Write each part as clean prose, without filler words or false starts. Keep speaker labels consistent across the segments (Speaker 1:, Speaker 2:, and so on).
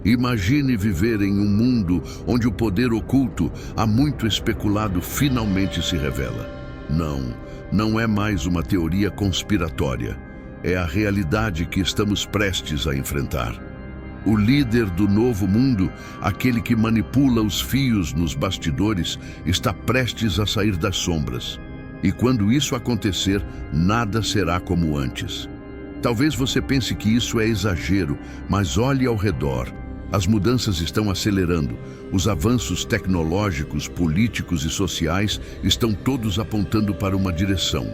Speaker 1: Imagine viver em um mundo onde o poder oculto, há muito especulado, finalmente se revela. Não é mais uma teoria conspiratória. É a realidade que estamos prestes a enfrentar. O líder do novo mundo, aquele que manipula os fios nos bastidores, está prestes a sair das sombras. E quando isso acontecer, nada será como antes. Talvez você pense que isso é exagero, mas olhe ao redor. As mudanças estão acelerando. Os avanços tecnológicos, políticos e sociais estão todos apontando para uma direção.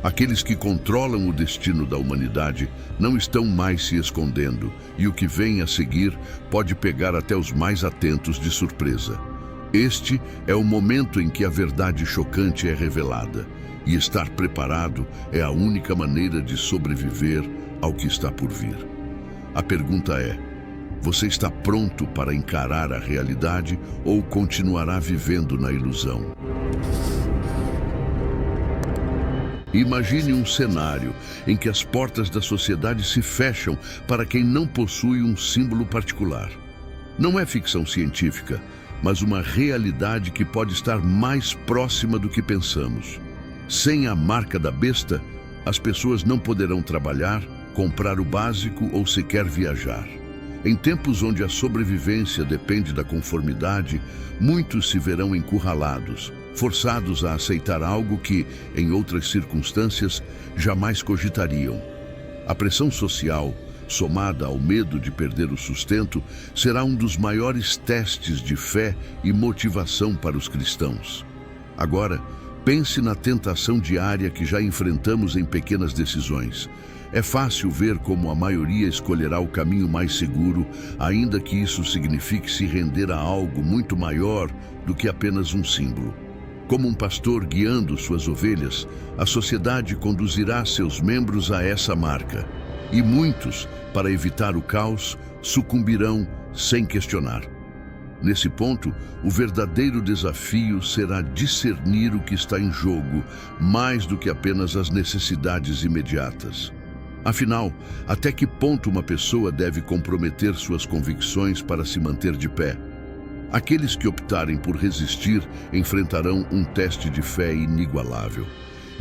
Speaker 1: Aqueles que controlam o destino da humanidade não estão mais se escondendo, e o que vem a seguir pode pegar até os mais atentos de surpresa. Este é o momento em que a verdade chocante é revelada, e estar preparado é a única maneira de sobreviver ao que está por vir. A pergunta é: você está pronto para encarar a realidade ou continuará vivendo na ilusão? Imagine um cenário em que as portas da sociedade se fecham para quem não possui um símbolo particular. Não é ficção científica, mas uma realidade que pode estar mais próxima do que pensamos. Sem a marca da besta, as pessoas não poderão trabalhar, comprar o básico ou sequer viajar. Em tempos onde a sobrevivência depende da conformidade, muitos se verão encurralados, forçados a aceitar algo que, em outras circunstâncias, jamais cogitariam. A pressão social, somada ao medo de perder o sustento, será um dos maiores testes de fé e motivação para os cristãos. Agora, pense na tentação diária que já enfrentamos em pequenas decisões. É fácil ver como a maioria escolherá o caminho mais seguro, ainda que isso signifique se render a algo muito maior do que apenas um símbolo. Como um pastor guiando suas ovelhas, a sociedade conduzirá seus membros a essa marca. E muitos, para evitar o caos, sucumbirão sem questionar. Nesse ponto, o verdadeiro desafio será discernir o que está em jogo, mais do que apenas as necessidades imediatas. Afinal, até que ponto uma pessoa deve comprometer suas convicções para se manter de pé? Aqueles que optarem por resistir enfrentarão um teste de fé inigualável.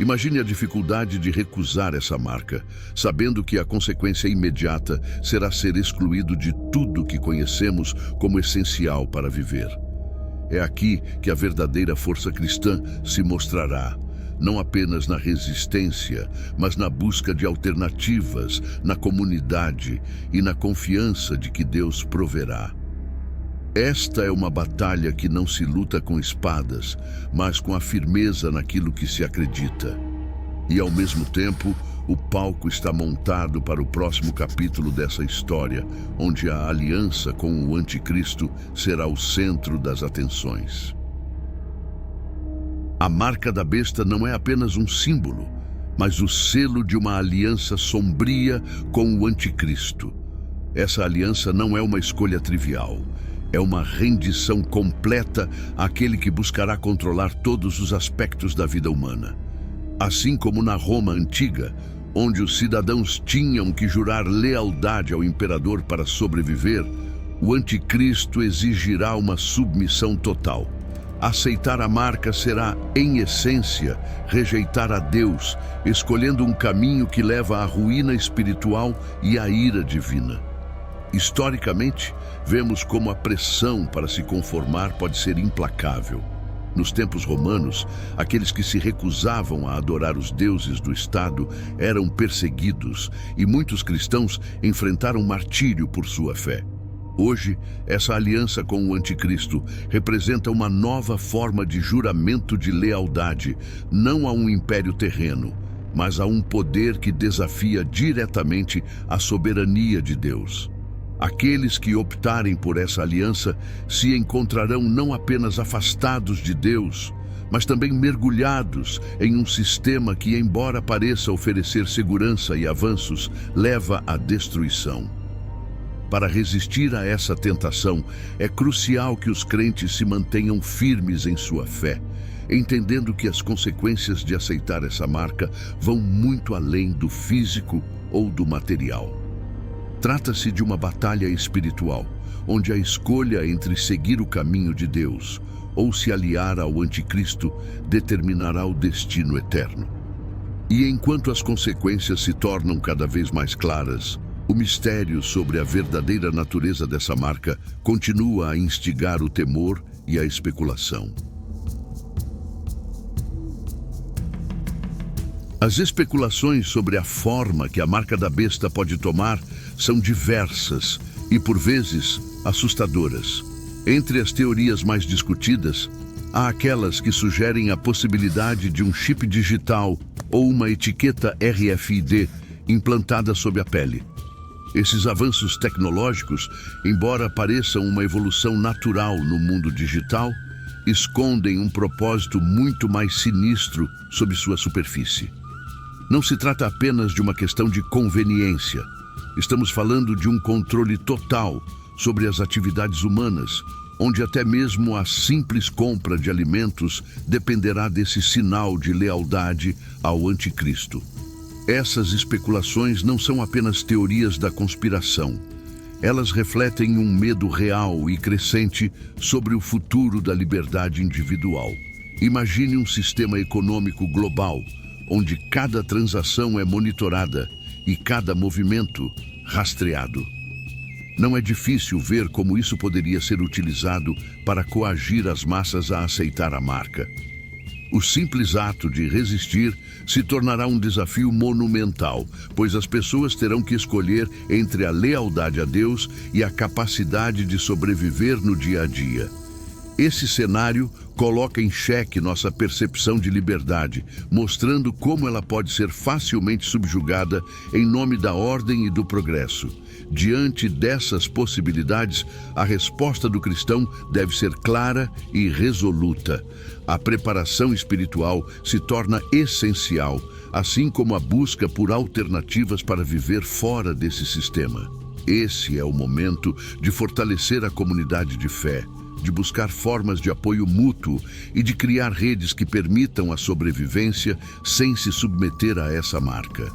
Speaker 1: Imagine a dificuldade de recusar essa marca, sabendo que a consequência imediata será ser excluído de tudo que conhecemos como essencial para viver. É aqui que a verdadeira força cristã se mostrará. Não apenas na resistência, mas na busca de alternativas, na comunidade e na confiança de que Deus proverá. Esta é uma batalha que não se luta com espadas, mas com a firmeza naquilo que se acredita. E, ao mesmo tempo, o palco está montado para o próximo capítulo dessa história, onde a aliança com o Anticristo será o centro das atenções. A marca da besta não é apenas um símbolo, mas o selo de uma aliança sombria com o Anticristo. Essa aliança não é uma escolha trivial. É uma rendição completa àquele que buscará controlar todos os aspectos da vida humana. Assim como na Roma antiga, onde os cidadãos tinham que jurar lealdade ao imperador para sobreviver, o Anticristo exigirá uma submissão total. Aceitar a marca será, em essência, rejeitar a Deus, escolhendo um caminho que leva à ruína espiritual e à ira divina. Historicamente, vemos como a pressão para se conformar pode ser implacável. Nos tempos romanos, aqueles que se recusavam a adorar os deuses do Estado eram perseguidos e muitos cristãos enfrentaram martírio por sua fé. Hoje, essa aliança com o Anticristo representa uma nova forma de juramento de lealdade, não a um império terreno, mas a um poder que desafia diretamente a soberania de Deus. Aqueles que optarem por essa aliança se encontrarão não apenas afastados de Deus, mas também mergulhados em um sistema que, embora pareça oferecer segurança e avanços, leva à destruição. Para resistir a essa tentação, é crucial que os crentes se mantenham firmes em sua fé, entendendo que as consequências de aceitar essa marca vão muito além do físico ou do material. Trata-se de uma batalha espiritual, onde a escolha entre seguir o caminho de Deus ou se aliar ao anticristo determinará o destino eterno. E enquanto as consequências se tornam cada vez mais claras, o mistério sobre a verdadeira natureza dessa marca continua a instigar o temor e a especulação. As especulações sobre a forma que a marca da besta pode tomar são diversas e, por vezes, assustadoras. Entre as teorias mais discutidas, há aquelas que sugerem a possibilidade de um chip digital ou uma etiqueta RFID implantada sob a pele. Esses avanços tecnológicos, embora pareçam uma evolução natural no mundo digital, escondem um propósito muito mais sinistro sob sua superfície. Não se trata apenas de uma questão de conveniência. Estamos falando de um controle total sobre as atividades humanas, onde até mesmo a simples compra de alimentos dependerá desse sinal de lealdade ao anticristo. Essas especulações não são apenas teorias da conspiração. Elas refletem um medo real e crescente sobre o futuro da liberdade individual. Imagine um sistema econômico global, onde cada transação é monitorada e cada movimento rastreado. Não é difícil ver como isso poderia ser utilizado para coagir as massas a aceitar a marca. O simples ato de resistir se tornará um desafio monumental, pois as pessoas terão que escolher entre a lealdade a Deus e a capacidade de sobreviver no dia a dia. Esse cenário coloca em xeque nossa percepção de liberdade, mostrando como ela pode ser facilmente subjugada em nome da ordem e do progresso. Diante dessas possibilidades, a resposta do cristão deve ser clara e resoluta. A preparação espiritual se torna essencial, assim como a busca por alternativas para viver fora desse sistema. Esse é o momento de fortalecer a comunidade de fé, de buscar formas de apoio mútuo e de criar redes que permitam a sobrevivência sem se submeter a essa marca.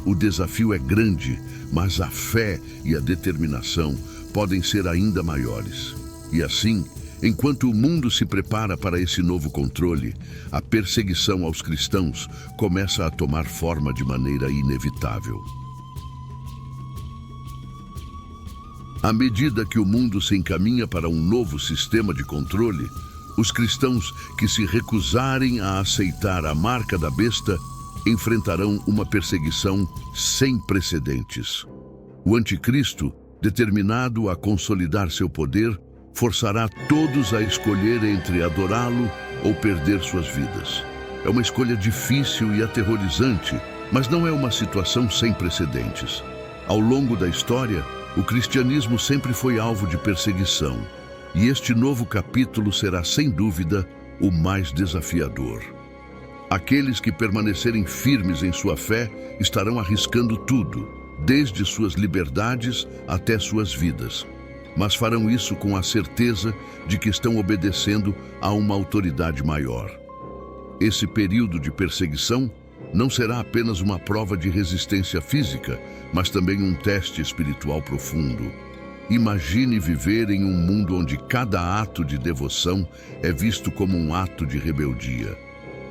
Speaker 1: O desafio é grande, mas a fé e a determinação podem ser ainda maiores. E assim, enquanto o mundo se prepara para esse novo controle, a perseguição aos cristãos começa a tomar forma de maneira inevitável. À medida que o mundo se encaminha para um novo sistema de controle, os cristãos que se recusarem a aceitar a marca da besta enfrentarão uma perseguição sem precedentes. O anticristo, determinado a consolidar seu poder, forçará todos a escolher entre adorá-lo ou perder suas vidas. É uma escolha difícil e aterrorizante, mas não é uma situação sem precedentes. Ao longo da história, o cristianismo sempre foi alvo de perseguição, e este novo capítulo será, sem dúvida, o mais desafiador. Aqueles que permanecerem firmes em sua fé estarão arriscando tudo, desde suas liberdades até suas vidas, mas farão isso com a certeza de que estão obedecendo a uma autoridade maior. Esse período de perseguição não será apenas uma prova de resistência física, mas também um teste espiritual profundo. Imagine viver em um mundo onde cada ato de devoção é visto como um ato de rebeldia,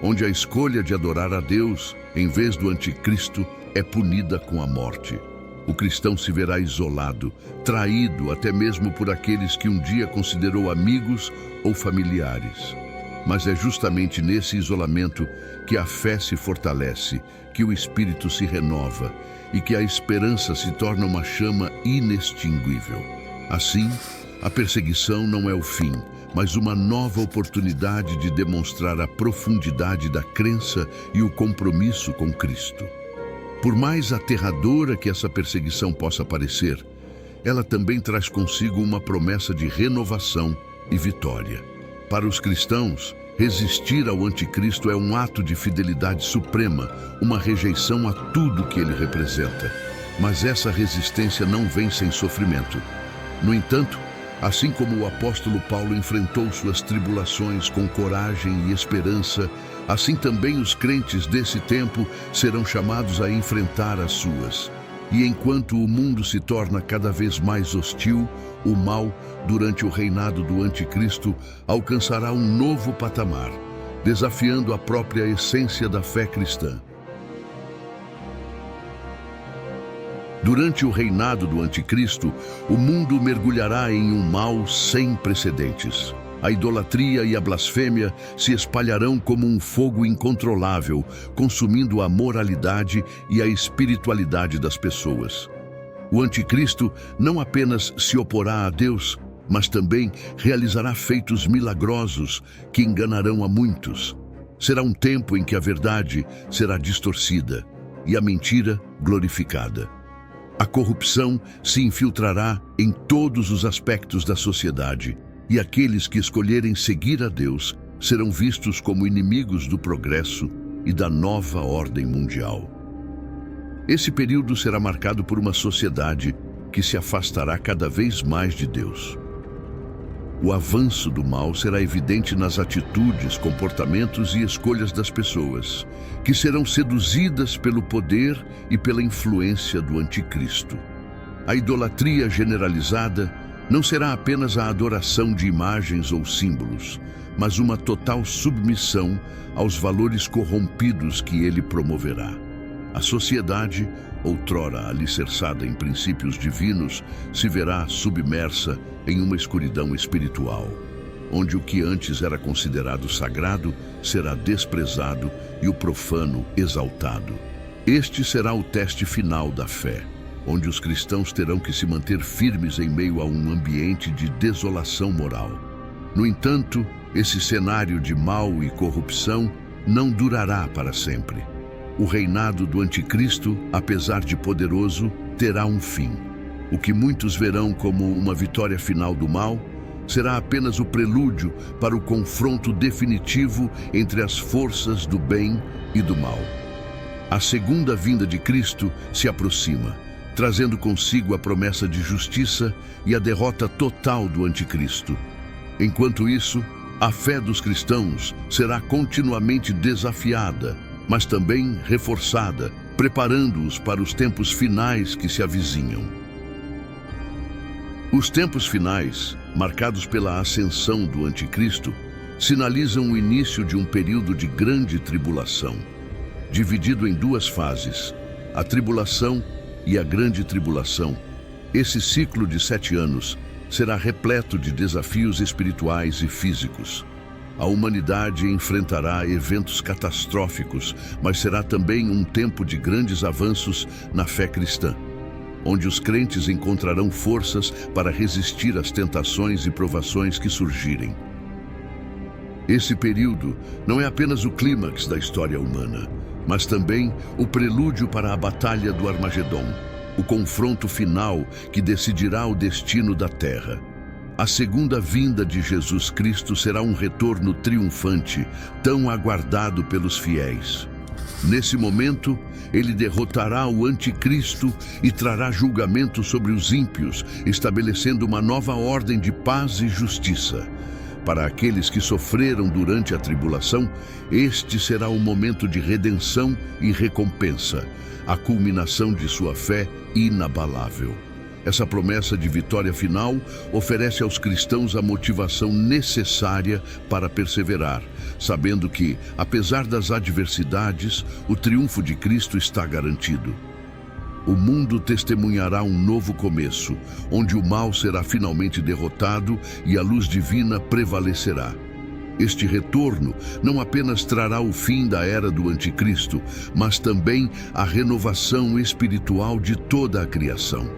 Speaker 1: onde a escolha de adorar a Deus, em vez do anticristo, é punida com a morte. O cristão se verá isolado, traído até mesmo por aqueles que um dia considerou amigos ou familiares. Mas é justamente nesse isolamento que a fé se fortalece, que o espírito se renova e que a esperança se torna uma chama inextinguível. Assim, a perseguição não é o fim, mas uma nova oportunidade de demonstrar a profundidade da crença e o compromisso com Cristo. Por mais aterradora que essa perseguição possa parecer, ela também traz consigo uma promessa de renovação e vitória. Para os cristãos, resistir ao anticristo é um ato de fidelidade suprema, uma rejeição a tudo que ele representa. Mas essa resistência não vem sem sofrimento. No entanto, assim como o apóstolo Paulo enfrentou suas tribulações com coragem e esperança, assim também os crentes desse tempo serão chamados a enfrentar as suas. E enquanto o mundo se torna cada vez mais hostil, o mal, durante o reinado do Anticristo, alcançará um novo patamar, desafiando a própria essência da fé cristã. Durante o reinado do Anticristo, o mundo mergulhará em um mal sem precedentes. A idolatria e a blasfêmia se espalharão como um fogo incontrolável, consumindo a moralidade e a espiritualidade das pessoas. O Anticristo não apenas se oporá a Deus, mas também realizará feitos milagrosos que enganarão a muitos. Será um tempo em que a verdade será distorcida e a mentira glorificada. A corrupção se infiltrará em todos os aspectos da sociedade, e aqueles que escolherem seguir a Deus serão vistos como inimigos do progresso e da nova ordem mundial. Esse período será marcado por uma sociedade que se afastará cada vez mais de Deus. O avanço do mal será evidente nas atitudes, comportamentos e escolhas das pessoas, que serão seduzidas pelo poder e pela influência do Anticristo. A idolatria generalizada não será apenas a adoração de imagens ou símbolos, mas uma total submissão aos valores corrompidos que ele promoverá. A sociedade, outrora alicerçada em princípios divinos, se verá submersa em uma escuridão espiritual, onde o que antes era considerado sagrado será desprezado e o profano exaltado. Este será o teste final da fé, onde os cristãos terão que se manter firmes em meio a um ambiente de desolação moral. No entanto, esse cenário de mal e corrupção não durará para sempre. O reinado do Anticristo, apesar de poderoso, terá um fim. O que muitos verão como uma vitória final do mal, será apenas o prelúdio para o confronto definitivo entre as forças do bem e do mal. A segunda vinda de Cristo se aproxima, trazendo consigo a promessa de justiça e a derrota total do Anticristo. Enquanto isso, a fé dos cristãos será continuamente desafiada, mas também reforçada, preparando-os para os tempos finais que se avizinham. Os tempos finais, marcados pela ascensão do Anticristo, sinalizam o início de um período de grande tribulação, dividido em duas fases: a tribulação e a grande tribulação. Esse ciclo de 7 anos será repleto de desafios espirituais e físicos. A humanidade enfrentará eventos catastróficos, mas será também um tempo de grandes avanços na fé cristã, onde os crentes encontrarão forças para resistir às tentações e provações que surgirem. Esse período não é apenas o clímax da história humana, mas também o prelúdio para a Batalha do Armagedom, o confronto final que decidirá o destino da Terra. A segunda vinda de Jesus Cristo será um retorno triunfante, tão aguardado pelos fiéis. Nesse momento, ele derrotará o Anticristo e trará julgamento sobre os ímpios, estabelecendo uma nova ordem de paz e justiça. Para aqueles que sofreram durante a tribulação, este será o momento de redenção e recompensa, a culminação de sua fé inabalável. Essa promessa de vitória final oferece aos cristãos a motivação necessária para perseverar, sabendo que, apesar das adversidades, o triunfo de Cristo está garantido. O mundo testemunhará um novo começo, onde o mal será finalmente derrotado e a luz divina prevalecerá. Este retorno não apenas trará o fim da era do Anticristo, mas também a renovação espiritual de toda a criação.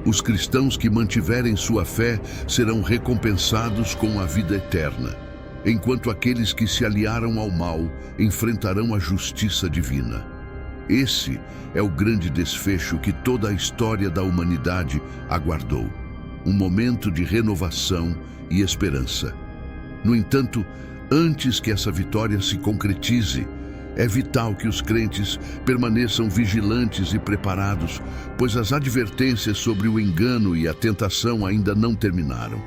Speaker 1: Os cristãos que mantiverem sua fé serão recompensados com a vida eterna, enquanto aqueles que se aliaram ao mal enfrentarão a justiça divina. Esse é o grande desfecho que toda a história da humanidade aguardou, um momento de renovação e esperança. No entanto, antes que essa vitória se concretize, é vital que os crentes permaneçam vigilantes e preparados, pois as advertências sobre o engano e a tentação ainda não terminaram.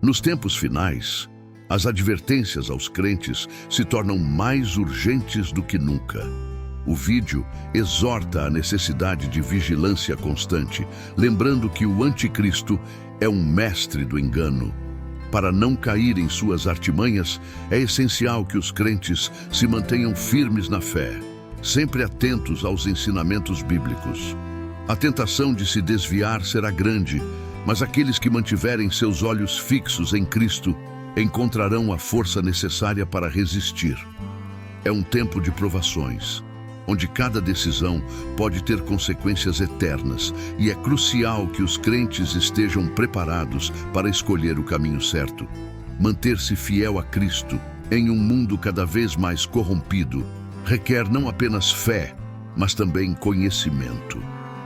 Speaker 1: Nos tempos finais, as advertências aos crentes se tornam mais urgentes do que nunca. O vídeo exorta a necessidade de vigilância constante, lembrando que o anticristo é um mestre do engano. Para não cair em suas artimanhas, é essencial que os crentes se mantenham firmes na fé, sempre atentos aos ensinamentos bíblicos. A tentação de se desviar será grande, mas aqueles que mantiverem seus olhos fixos em Cristo encontrarão a força necessária para resistir. É um tempo de provações, onde cada decisão pode ter consequências eternas, e é crucial que os crentes estejam preparados para escolher o caminho certo. Manter-se fiel a Cristo em um mundo cada vez mais corrompido requer não apenas fé, mas também conhecimento.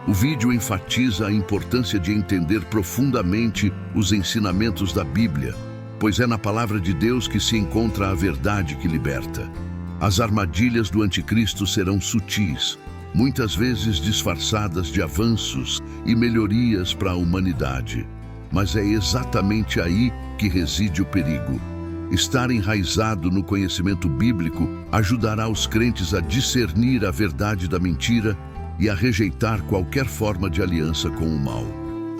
Speaker 1: O vídeo enfatiza a importância de entender profundamente os ensinamentos da Bíblia, pois é na palavra de Deus que se encontra a verdade que liberta. As armadilhas do anticristo serão sutis, muitas vezes disfarçadas de avanços e melhorias para a humanidade. Mas é exatamente aí que reside o perigo. Estar enraizado no conhecimento bíblico ajudará os crentes a discernir a verdade da mentira e a rejeitar qualquer forma de aliança com o mal.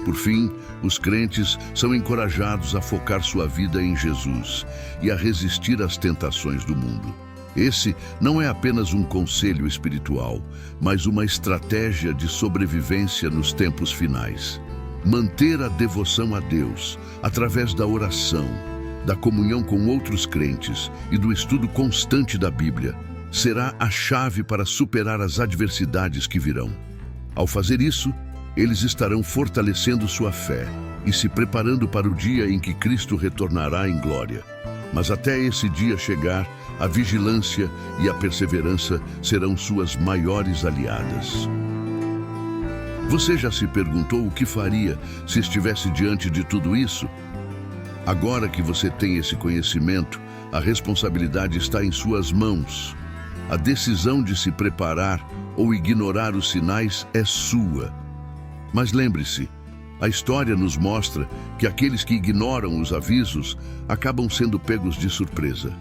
Speaker 1: Por fim, os crentes são encorajados a focar sua vida em Jesus e a resistir às tentações do mundo. Esse não é apenas um conselho espiritual, mas uma estratégia de sobrevivência nos tempos finais. Manter a devoção a Deus, através da oração, da comunhão com outros crentes e do estudo constante da Bíblia, será a chave para superar as adversidades que virão. Ao fazer isso, eles estarão fortalecendo sua fé e se preparando para o dia em que Cristo retornará em glória. Mas até esse dia chegar, a vigilância e a perseverança serão suas maiores aliadas. Você já se perguntou o que faria se estivesse diante de tudo isso? Agora que você tem esse conhecimento, a responsabilidade está em suas mãos. A decisão de se preparar ou ignorar os sinais é sua. Mas lembre-se, a história nos mostra que aqueles que ignoram os avisos acabam sendo pegos de surpresa.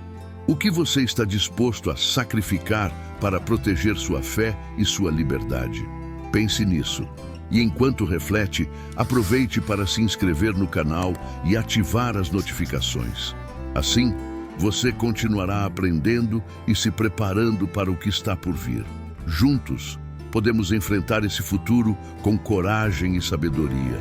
Speaker 1: O que você está disposto a sacrificar para proteger sua fé e sua liberdade? Pense nisso. E enquanto reflete, aproveite para se inscrever no canal e ativar as notificações. Assim, você continuará aprendendo e se preparando para o que está por vir. Juntos, podemos enfrentar esse futuro com coragem e sabedoria.